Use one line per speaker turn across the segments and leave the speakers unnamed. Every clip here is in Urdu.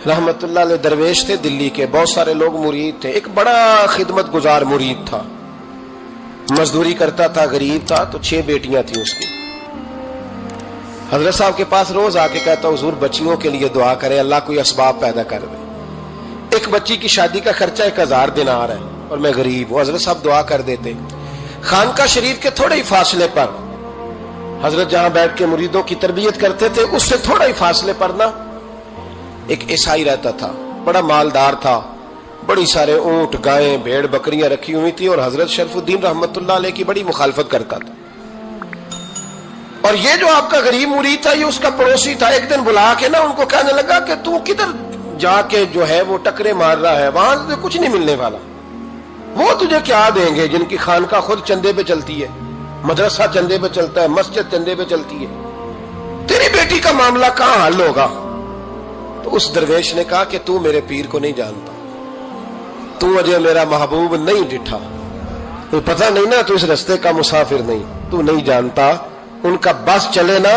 رحمت اللہ علیہ درویش تھے دلی کے، بہت سارے لوگ مرید تھے، ایک بڑا خدمت گزار مرید تھا، مزدوری کرتا تھا، غریب تھا، تو 6 بیٹیاں تھیں اس کی۔ حضرت صاحب کے پاس روز آ کے کہتا حضور بچیوں کے لیے دعا کرے، اللہ کوئی اسباب پیدا کر دے، ایک بچی کی شادی کا خرچہ 1000 دینار ہے اور میں غریب ہوں۔ حضرت صاحب دعا کر دیتے۔ خانقاہ شریف کے تھوڑے ہی فاصلے پر حضرت جہاں بیٹھ کے مریدوں کی تربیت کرتے تھے، اس سے تھوڑا ہی فاصلے پر نا ایک عیسائی رہتا تھا، بڑا مالدار تھا، بڑی سارے اونٹ، گائیں، بھیڑ، بکریاں رکھی ہوئی تھی، اور حضرت شرف الدین رحمت اللہ علیہ کی بڑی مخالفت کرتا تھا۔ اور یہ جو آپ کا غریب مرید تھا، یہ اس کا پڑوسی تھا، ایک دن بلا کے نا ان کو کہنے لگا کہ تو کدھر جا کے جو ہے وہ ٹکرے مار رہا ہے، وہاں سے کچھ نہیں ملنے والا، وہ تجھے کیا دیں گے جن کی خانقاہ خود چندے پہ چلتی ہے، مدرسہ چندے پہ چلتا ہے، مسجد چندے پہ چلتی ہے، تیری بیٹی کا معاملہ کہاں حل ہوگا؟ تو اس درویش نے کہا کہ تو میرے پیر کو نہیں جانتا، تو مجھے میرا محبوب نہیں ڈٹھا، تو پتہ نہیں نا، تو اس رستے کا مسافر نہیں، تو نہیں جانتا، ان کا بس چلے نا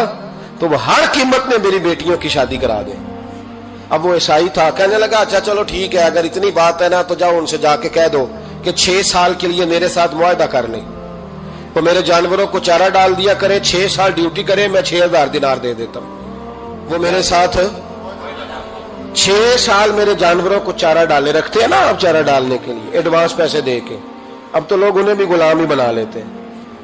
تو وہ ہر قیمت میں میری بیٹیوں کی شادی کرا دیں۔ اب وہ عیسائی تھا، کہنے لگا اچھا چلو ٹھیک ہے، اگر اتنی بات ہے نا تو جاؤ ان سے جا کے کہہ دو کہ 6 سال کے لیے میرے ساتھ معاہدہ کر لیں، وہ میرے جانوروں کو چارہ ڈال دیا کرے، 6 سال ڈیوٹی کرے، میں 6000 دینار دے دیتا ہوں۔ وہ میرے ساتھ 6 سال میرے جانوروں کو چارہ ڈالے، رکھتے ہیں نا آپ چارہ ڈالنے کے لیے ایڈوانس پیسے دے کے، اب تو لوگ انہیں بھی غلام ہی بنا لیتے ہیں،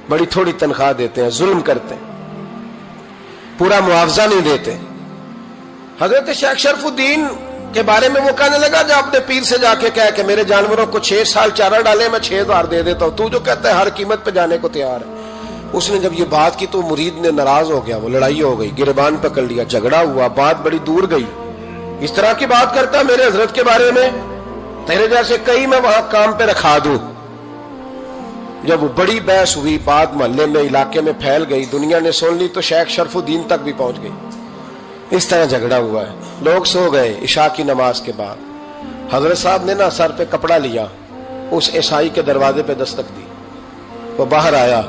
بڑی تھوڑی تنخواہ دیتے ہیں، ظلم کرتے ہیں، پورا معاوضہ نہیں دیتے۔ حضرت شیخ شرف الدین کے بارے میں وہ کہنے لگا جا اپنے پیر سے جا کے کہہ کہ میرے جانوروں کو 6 سال چارہ ڈالے، میں 6000 دے دیتا ہوں، تو جو کہتا ہے ہر قیمت پہ جانے کو تیار ہے۔ اس نے جب یہ بات کی تو مرید نے ناراض ہو گیا، وہ لڑائی ہو گئی، گریبان پکڑ لیا، جھگڑا ہوا، بات بڑی دور گئی، اس طرح کی بات کرتا میرے حضرت کے بارے میں، تیرے جیسے کئی میں وہاں کام پہ رکھا دوں۔ جب وہ بڑی بحث ہوئی، بات محلے میں، علاقے میں پھیل گئی، دنیا نے سن لی تو شیخ شرف الدین تک بھی پہنچ گئی۔ اس طرح جھگڑا ہوا ہے، لوگ سو گئے عشاء کی نماز کے بعد۔ حضرت صاحب نے نا سر پہ کپڑا لیا، اس عیسائی کے دروازے پہ دستک دی، وہ باہر آیا،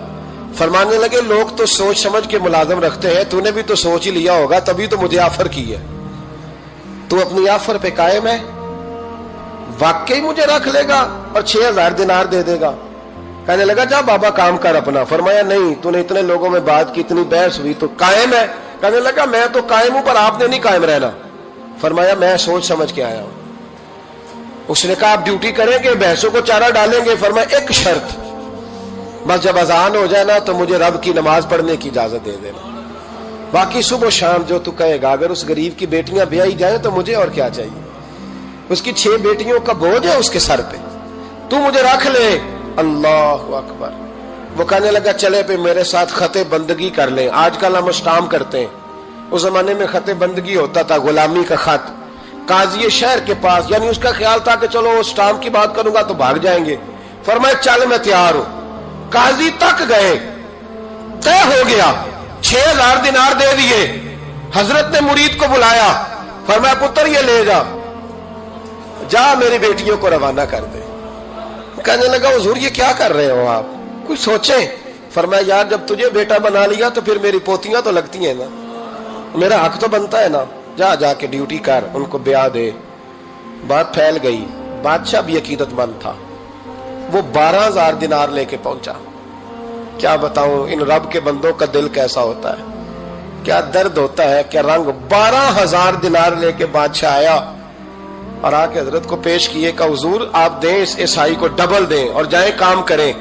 فرمانے لگے لوگ تو سوچ سمجھ کے ملازم رکھتے ہیں، تو نے بھی تو سوچ ہی لیا ہوگا، تبھی تو مجھے آفر کی ہے، تو اپنی آفر پہ قائم ہے، واقعی مجھے رکھ لے گا اور 6000 دینار دے دے گا؟ کہنے لگا جا بابا کام کر اپنا۔ فرمایا نہیں، تو نے اتنے لوگوں میں بات کی، اتنی بحث ہوئی، تو قائم ہے؟ کہنے لگا میں تو قائم ہوں، پر آپ نے نہیں قائم رہنا۔ فرمایا میں سوچ سمجھ کے آیا ہوں۔ اس نے کہا آپ ڈیوٹی کریں گے، بحثوں کو چارہ ڈالیں گے؟ فرمایا ایک شرط، بس جب اذان ہو جائے نا تو مجھے رب کی نماز پڑھنے کی اجازت دے دینا، باقی صبح و شام جو تو کہے گا۔ اگر اس غریب کی بیٹیاں بیائی جائیں تو مجھے اور کیا چاہیے، اس کی 6 بیٹیوں کا بوجھ ہے اس کے سر پہ، تو مجھے رکھ لے۔ اللہ اکبر۔ وہ کہنے لگا چلے پہ میرے ساتھ خط بندگی کر لیں، آج کل ہم اسٹام کرتے ہیں، اس زمانے میں خط بندگی ہوتا تھا، غلامی کا خط، قاضی شہر کے پاس، یعنی اس کا خیال تھا کہ چلو اسٹام کی بات کروں گا تو بھاگ جائیں گے۔ فرمایا چل میں تیار ہوں۔ قاضی تک گئے، طے ہو گیا، 6000 دینار دے دیے۔ حضرت نے مرید کو بلایا، فرمایا پتر یہ لے جا، جا میری بیٹیوں کو روانہ کر دے۔ کہنے لگا حضور یہ کیا کر رہے ہو آپ، کچھ سوچیں۔ فرمایا یار جب تجھے بیٹا بنا لیا تو پھر میری پوتیاں تو لگتی ہیں نا، میرا حق تو بنتا ہے نا، جا کے ڈیوٹی کر، ان کو بیاہ دے۔ بات پھیل گئی، بادشاہ بھی عقیدت مند تھا، وہ 12000 دینار لے کے پہنچا۔ کیا بتاؤں ان رب کے بندوں کا دل کیسا ہوتا ہے، کیا درد ہوتا ہے، کیا رنگ۔ 12000 دینار لے کے بادشاہ آیا اور آ کے حضرت کو پیش کیے کہ حضور آپ دیں اس عیسائی کو ڈبل دیں اور جائیں کام کریں۔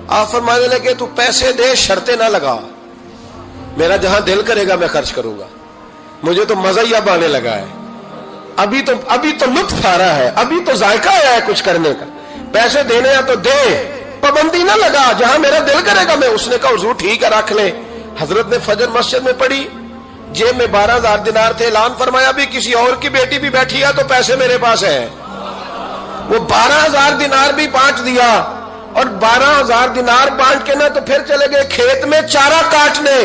آپ فرمانے لگے تو پیسے دے، شرطیں نہ لگا، میرا جہاں دل کرے گا میں خرچ کروں گا، مجھے تو مزہ ہی اب آنے لگا ہے، ابھی تو لطف آ رہا ہے، ابھی تو ذائقہ آیا ہے کچھ کرنے کا، پیسے دینے ہیں تو دے، پابندی نہ لگا، جہاں میرا دل کرے گا میں۔ اس نے کہا حضور ٹھیک ہے رکھ لیں۔ حضرت نے فجر مسجد میں پڑھی، جیب میں 12000 دینار تھے، اعلان فرمایا بھی کسی اور کی بیٹی بھی بیٹھی ہے تو پیسے میرے پاس ہیں۔ وہ 12000 دینار بھی بانٹ دیا، اور 12000 دینار بانٹ کے نہ تو پھر چلے گئے کھیت میں چارہ کاٹنے۔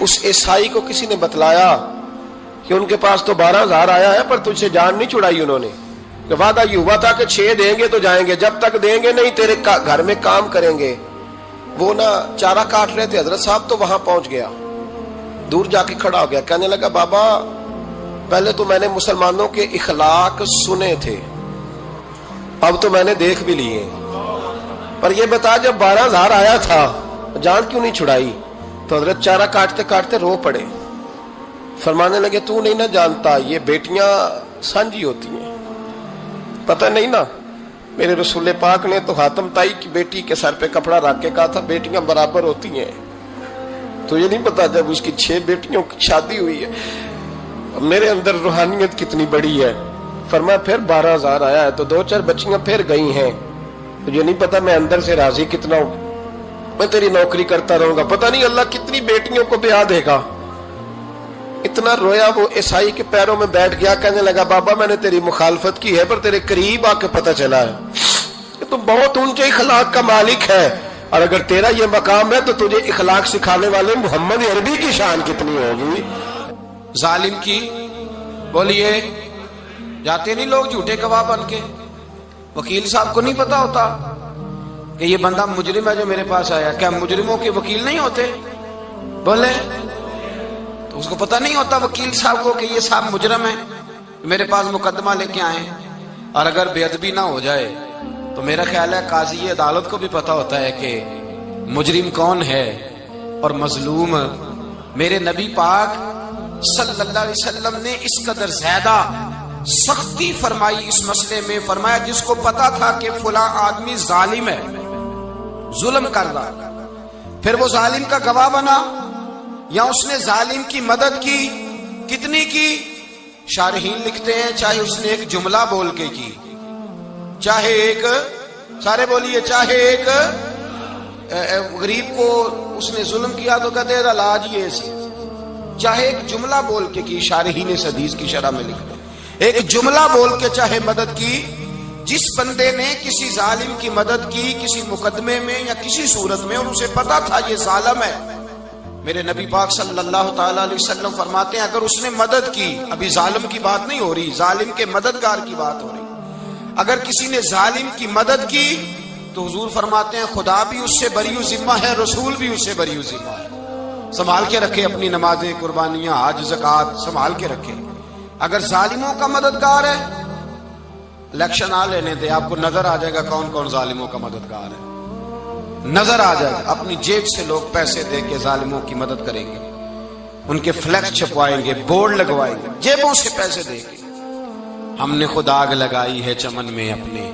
اس عیسائی کو کسی نے بتلایا کہ ان کے پاس تو 12000 آیا ہے، پر تجھ سے جان نہیں چھڑائی انہوں نے، کہ وعدہ یہ ہوا تھا کہ 6 دیں گے تو جائیں گے، جب تک دیں گے نہیں تیرے گھر میں کام کریں گے۔ وہ نا چارہ کاٹ رہے تھے، حضرت صاحب تو وہاں پہنچ گیا، دور جا کے کھڑا ہو گیا، کہنے لگا بابا پہلے تو میں نے مسلمانوں کے اخلاق سنے تھے، اب تو میں نے دیکھ بھی لیے. پر یہ بتا جب 12,000 آیا تھا جان کیوں نہیں چھڑائی؟ تو حضرت چارہ کاٹتے کاٹتے رو پڑے، فرمانے لگے تو نہیں نہ جانتا یہ بیٹیاں سانجی ہوتی ہیں، پتہ نہیں نا. میرے رسول پاک نے تو حاتم تائی کی بیٹی کے سر پہ کپڑا رکھ کے کہا تھا بیٹیاں برابر ہوتی ہیں. تو یہ نہیں پتا جب اس کی 6 بیٹیوں کی شادی ہوئی ہے میرے اندر روحانیت کتنی بڑی ہے. فرمایا پھر 12,000 آیا ہے تو 2-4 بچیاں پھر گئی ہیں. یہ نہیں پتا میں اندر سے راضی کتنا ہوں، میں تیری نوکری کرتا رہوں گا، پتہ نہیں اللہ کتنی بیٹیوں کو بیاہ دے گا. اتنا رویا وہ عیسائی کے پیروں میں بیٹھ گیا، کہنے لگا بابا میں نے تیری مخالفت کی ہے پر تیرے قریب آ کے پتہ چلا ہے کہ تو بہت اونچے اخلاق کا مالک ہے، اور اگر تیرا یہ مقام ہے تو تجھے اخلاق سکھانے والے محمد عربی کی شان کتنی ہوگی.
ظالم کی بولیے جاتے نہیں لوگ جھوٹے گواہ بن کے. وکیل صاحب کو نہیں پتا ہوتا کہ یہ بندہ مجرم ہے جو میرے پاس آیا؟ کیا مجرموں کے وکیل نہیں ہوتے؟ بولے تو اس کو پتہ نہیں ہوتا وکیل صاحب کو کہ یہ صاحب مجرم ہے میرے پاس مقدمہ لے کے آئے. اور اگر بے ادبی نہ ہو جائے تو میرا خیال ہے قاضی عدالت کو بھی پتا ہوتا ہے کہ مجرم کون ہے اور مظلوم. میرے نبی پاک صلی اللہ علیہ وسلم نے اس قدر زیادہ سختی فرمائی اس مسئلے میں. فرمایا جس کو پتا تھا کہ فلاں آدمی ظالم ہے، ظلم کر رہا، پھر وہ ظالم کا گواہ بنا یا اس نے ظالم کی مدد کی، کتنی کی؟ شارحین لکھتے ہیں چاہے اس نے ایک جملہ بول کے کی، چاہے ایک، سارے بولیے، چاہے ایک غریب کو اس نے ظلم کیا تو کہتے ہیں علاج یہ سی، چاہے ایک جملہ بول کے کی. شارحین اس حدیث کی شرح میں لکھتے ہیں ایک جملہ بول کے چاہے مدد کی. جس بندے نے کسی ظالم کی مدد کی کسی مقدمے میں یا کسی صورت میں اور اسے پتا تھا یہ ظالم ہے، میرے نبی پاک صلی اللہ تعالی علیہ وسلم فرماتے ہیں اگر اس نے مدد کی، ابھی ظالم کی بات نہیں ہو رہی، ظالم کے مددگار کی بات ہو رہی، اگر کسی نے ظالم کی مدد کی تو حضور فرماتے ہیں خدا بھی اس سے بری و ذمہ ہے، رسول بھی اس سے بری و ذمہ ہے. سنبھال کے رکھے اپنی نمازیں، قربانیاں، حج، زکوٰۃ سنبھال کے رکھے. اگر ظالموں کا مددگار ہے، الیکشن آ لینے دے، آپ کو نظر آ جائے گا کون کون ظالموں کا مددگار ہے، نظر آ جائے گا. اپنی جیب سے لوگ پیسے دے کے ظالموں کی مدد کریں گے، ان کے فلیکس چھپوائیں گے، بورڈ لگوائیں گے، جیبوں سے پیسے دے کے. ہم نے خود آگ لگائی ہے چمن میں اپنے،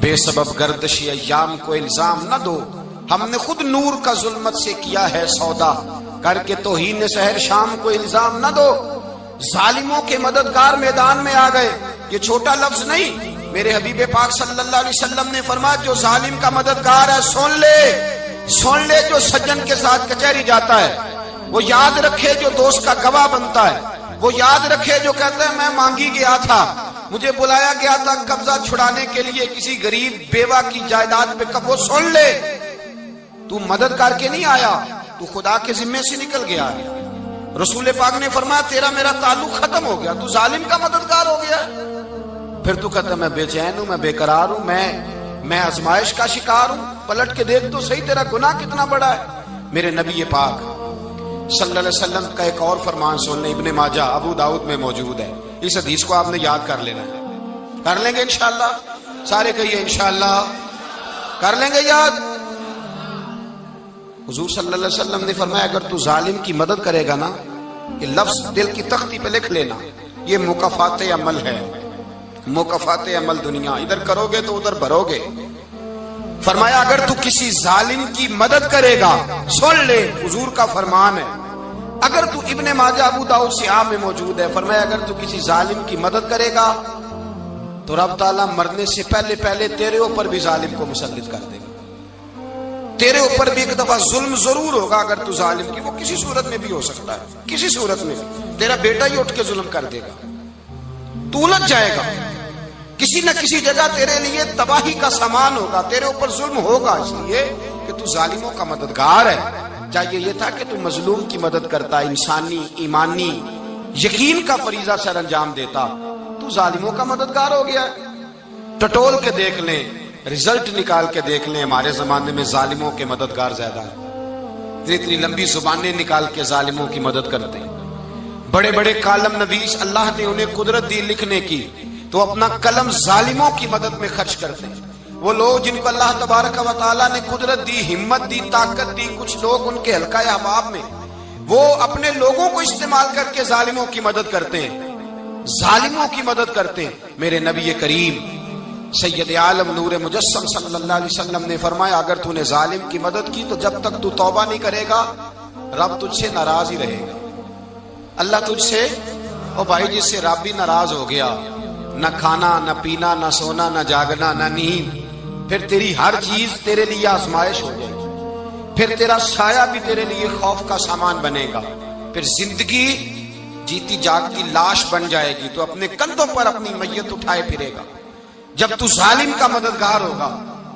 بے سبب گردشی ایام کو الزام نہ دو، ہم نے خود نور کا ظلمت سے کیا ہے سودا، کر کے توہین سحر شام کو الزام نہ دو. ظالموں کے مددگار میدان میں آ گئے. یہ چھوٹا لفظ نہیں، میرے حبیب پاک صلی اللہ علیہ وسلم نے فرمایا جو ظالم کا مددگار ہے سن لے جو سجن کے ساتھ کچہری جاتا ہے، وہ یاد رکھے جو دوست کا گواہ بنتا ہے، وہ یاد رکھے جو کہتا ہے میں مانگی گیا تھا، مجھے بلایا گیا تھا قبضہ چھڑانے کے لیے کسی غریب بیوہ کی جائیداد پہ. وہ سن لے تو مدد کر کے نہیں آیا، تو خدا کے ذمے سے نکل گیا. رسول پاک نے فرمایا تیرا میرا تعلق ختم ہو گیا، تو ظالم کا مددگار ہو گیا. پھر تو کہتا میں بے چین ہوں، میں بے قرار ہوں، میں آزمائش کا شکار ہوں. پلٹ کے دیکھ تو صحیح تیرا گناہ کتنا بڑا ہے. میرے نبی پاک صلی اللہ علیہ وسلم کا ایک اور فرمان سن لیں، ابن ماجہ ابو داؤد میں موجود ہے. اس حدیث کو آپ نے یاد کر لینا ہے. کر لیں گے انشاءاللہ؟ سارے کہیے انشاءاللہ کر لیں گے یاد. حضور صلی اللہ علیہ وسلم نے فرمایا اگر تو ظالم کی مدد کرے گا نا، یہ لفظ دل کی تختی پہ لکھ لینا، یہ مکافات عمل ہے، مکافات عمل دنیا، ادھر کرو گے تو ادھر بھرو گے. فرمایا اگر تو کسی ظالم کی مدد کرے گا، سن لے حضور کا فرمان ہے، اگر تو ابن ماجہ ابو داؤد سیاہ میں موجود ہے، فرمایا اگر تو کسی ظالم کی مدد کرے گا تو رب تعالیٰ مرنے سے پہلے تیرے اوپر بھی ظالم کو مسلط کر دے گا. تیرے اوپر بھی ایک دفعہ ظلم ضرور ہوگا اگر تو ظالم کی، وہ کسی صورت میں بھی ہو سکتا ہے، کسی صورت میں تیرا بیٹا ہی اٹھ کے ظلم کر دے گا، تو الجھ جائے گا، کسی نہ کسی جگہ تیرے لیے تباہی کا سامان ہوگا، تیرے اوپر ظلم ہوگا، اس لیے کہ تو ظالموں کا مددگار ہے. چاہیے یہ تھا کہ تو مظلوم کی مدد کرتا، انسانی ایمانی یقین کا فریضہ سر انجام دیتا، تو ظالموں کا مددگار ہو گیا. ٹٹول کے دیکھ لیں، رزلٹ نکال کے دیکھ لیں، ہمارے زمانے میں ظالموں کے مددگار زیادہ ہیں. اتنی لمبی زبانیں نکال کے ظالموں کی مدد کرتے ہیں، بڑے بڑے کالم نویس اللہ نے انہیں قدرت دی لکھنے کی، تو اپنا قلم ظالموں کی مدد میں خرچ کرتے ہیں۔ وہ لوگ جن کو اللہ تبارک و تعالیٰ نے قدرت دی، ہمت دی، طاقت دی، کچھ لوگ ان کے حلقہ احباب میں، وہ اپنے لوگوں کو استعمال کر کے ظالموں کی مدد کرتے ہیں، ظالموں کی مدد کرتے ہیں۔ میرے نبی کریم سید عالم نور مجسم صلی اللہ علیہ وسلم نے فرمایا، اگر تو نے ظالم کی مدد کی تو جب تک تو توبہ نہیں کرے گا رب تجھ سے ناراض ہی رہے گا۔ اللہ تجھ سے، او بھائی جس سے رب بھی ناراض ہو گیا، نہ کھانا نہ پینا نہ سونا نہ جاگنا نہ نیند، پھر تیری ہر چیز تیرے لیے آزمائش ہو جائے گی، پھر تیرا سایہ بھی تیرے لیے خوف کا سامان بنے گا، پھر زندگی جیتی جاگتی لاش بن جائے گی، تو اپنے کندھوں پر اپنی میت اٹھائے پھرے گا جب تو ظالم کا مددگار ہوگا۔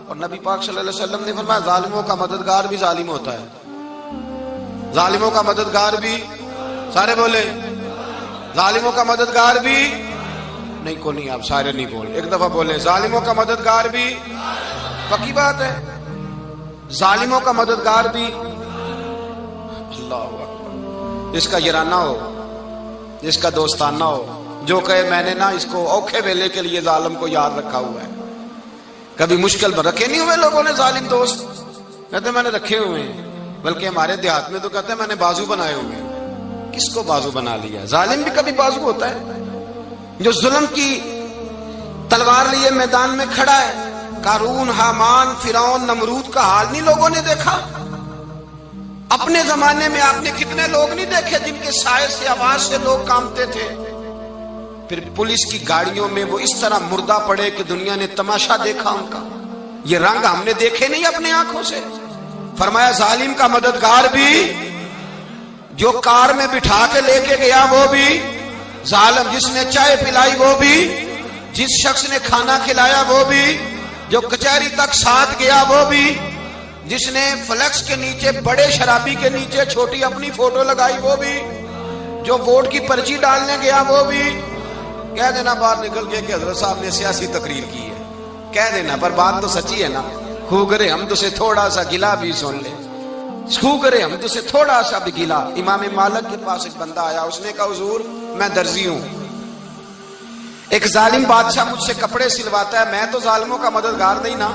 اور نبی پاک صلی اللہ علیہ وسلم نے فرمایا، ظالموں کا مددگار بھی ظالم ہوتا ہے، ظالموں کا مددگار بھی، سارے بولے، ظالموں کا مددگار بھی نہیں، کو نہیں، آپ سارے نہیں بولے، ایک دفعہ بولے، ظالموں کا مددگار بھی، پکی بات ہے، ظالموں کا مددگار بھی۔ اللہ اکبر، جس کا یارانہ ہو، جس کا دوستانہ ہو، جو کہے میں نے نا اس کو اوکھے ویلے کے لیے ظالم کو یاد رکھا ہوا ہے۔ کبھی مشکل میں رکھے نہیں ہوئے لوگوں نے ظالم دوست، کہتے میں نے رکھے ہوئے ہیں، بلکہ ہمارے دیہات میں تو کہتے ہیں میں نے بازو بنائے ہوئے ہیں۔ کس کو بازو بنا لیا؟ ظالم بھی کبھی بازو ہوتا ہے، جو ظلم کی تلوار لیے میدان میں کھڑا ہے۔ قارون، حامان، فرعون، نمرود کا حال نہیں لوگوں نے دیکھا؟ اپنے زمانے میں آپ نے کتنے لوگ نہیں دیکھے جن کے سائے سے، آواز سے لوگ کانپتے تھے؟ پھر پولیس کی گاڑیوں میں وہ اس طرح مردہ پڑے کہ دنیا نے تماشا دیکھا ان کا۔ یہ رنگ ہم نے دیکھے نہیں اپنے آنکھوں سے۔ فرمایا ظالم کا مددگار بھی، جو کار میں بٹھا کے لے کے گیا وہ بھی ظالم، جس نے چائے پلائی وہ بھی، جس شخص نے کھانا کھلایا وہ بھی، جو کچہری تک ساتھ گیا وہ بھی، جس نے فلیکس کے نیچے، بڑے شرابی کے نیچے چھوٹی اپنی فوٹو لگائی وہ بھی، جو ووٹ کی پرچی ڈالنے گیا وہ بھی۔ کہہ دینا باہر نکل کے کہ حضرت صاحب نے سیاسی تقریر کی ہے، کہہ دینا، پر بات تو سچی ہے نا۔ خو کرے ہم تو سے تھوڑا سا گلا بھی سن لے، خو کرے ہم تو سے تھوڑا سا بھی گلا۔ امام مالک کے پاس ایک بندہ آیا، اس نے کہا حضور میں درزی ہوں، ایک ظالم بادشاہ مجھ سے کپڑے سلواتا ہے، میں تو ظالموں کا مددگار نہیں نا۔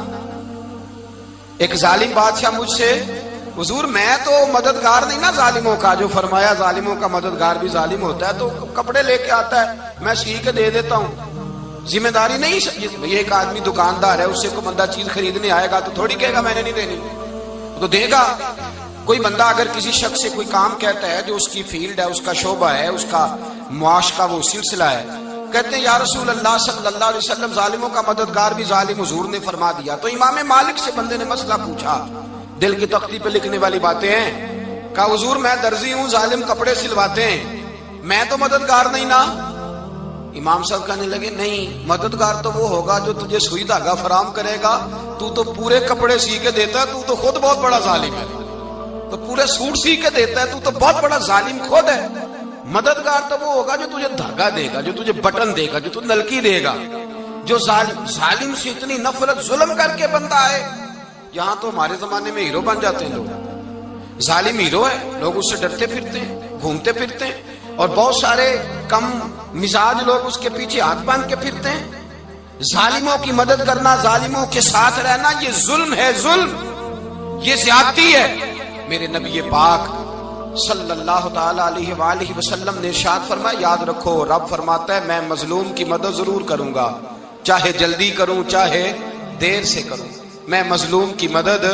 ایک ظالم بادشاہ مجھ سے، حضور میں تو مددگار نہیں نا ظالموں کا۔ جو فرمایا ظالموں کا مددگار بھی ظالم ہوتا ہے، تو کپڑے لے کے آتا ہے میں سی کے دے دیتا ہوں، ذمہ داری نہیں۔ یہ ایک آدمی دکاندار ہے، اس سے کوئی بندہ چیز خریدنے آئے گا تو تھوڑی کہے گا میں نے نہیں دینی، تو دے گا۔ کوئی بندہ اگر کسی شخص سے کوئی کام کہتا ہے جو اس کی فیلڈ ہے، اس کا شعبہ ہے، اس کا معاش کا وہ سلسلہ ہے، کہتے ہیں یا رسول اللہ صلی اللہ علیہ وسلم ظالموں کا مددگار بھی ظالم، حضور نے فرما دیا۔ تو امام مالک سے بندے نے مسئلہ پوچھا، دل کی تختی پہ لکھنے والی باتیں ہیں، کہا حضور میں درزی ہوں، ظالم کپڑے سلواتے ہیں، میں تو مددگار نہیں نا۔ امام صاحب کہنے لگے نہیں، مددگار تو وہ ہوگا جو تجھے سوئی دھاگا فراہم کرے گا، تو پورے کپڑے سی کے دیتا ہے، تو خود بہت بڑا ظالم ہے، تو پورے سوٹ سی کے دیتا ہے، تو بہت بڑا ظالم خود ہے۔ مددگار تو وہ ہوگا جو تجھے دھاگا دے گا، جو تجھے بٹن دے گا، جو تجھے نلکی دے گا۔ جو ظالم سے اتنی نفرت ظلم کر کے بندہ ہے، یہاں تو ہمارے زمانے میں ہیرو بن جاتے ہیں لوگ، ظالم ہیرو ہے، لوگ اس سے ڈرتے پھرتے ہیں، گھومتے پھرتے ہیں، اور بہت سارے کم مزاج لوگ اس کے پیچھے ہاتھ باندھ کے پھرتے ہیں۔ ظالموں کی مدد کرنا، ظالموں کے ساتھ رہنا، یہ ظلم ہے، ظلم، یہ زیادتی ہے۔ میرے نبی پاک صلی اللہ تعالی علیہ وآلہ وسلم نے ارشاد فرمایا، یاد رکھو رب فرماتا ہے میں مظلوم کی مدد ضرور کروں گا، چاہے جلدی کروں چاہے دیر سے کروں، میں مظلوم کی مدد۔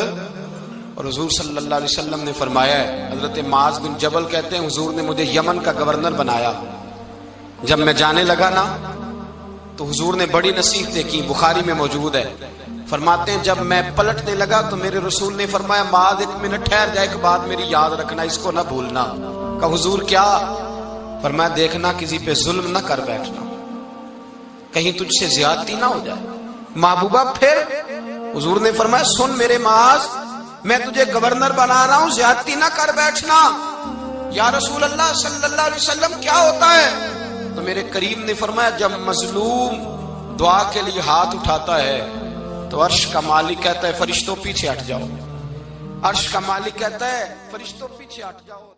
اور حضور صلی اللہ علیہ وسلم نے فرمایا ہے، حضرت معاذ بن جبل کہتے ہیں حضور نے مجھے یمن کا گورنر بنایا، جب میں جانے لگا نا تو حضور نے بڑی نصیحتیں کی، بخاری میں موجود ہے، فرماتے ہیں جب میں پلٹنے لگا تو میرے رسول نے فرمایا معاذ ایک منٹ ٹھہر جا، ایک بات میری یاد رکھنا، اس کو نہ بھولنا۔ کہا حضور کیا؟ فرمایا دیکھنا کسی پہ ظلم نہ کر بیٹھنا، کہیں تجھ سے زیادتی نہ ہو جائے۔ محبوبہ پھر حضور نے فرمایا سن میرے معاذ، میں تجھے گورنر بنا رہا ہوں، زیادتی نہ کر بیٹھنا۔ یا رسول اللہ صلی اللہ علیہ وسلم کیا ہوتا ہے؟ تو میرے کریم نے فرمایا جب مظلوم دعا کے لیے ہاتھ اٹھاتا ہے تو عرش کا مالک کہتا ہے فرشتوں پیچھے ہٹ جاؤ، عرش کا مالک کہتا ہے فرشتوں پیچھے ہٹ جاؤ۔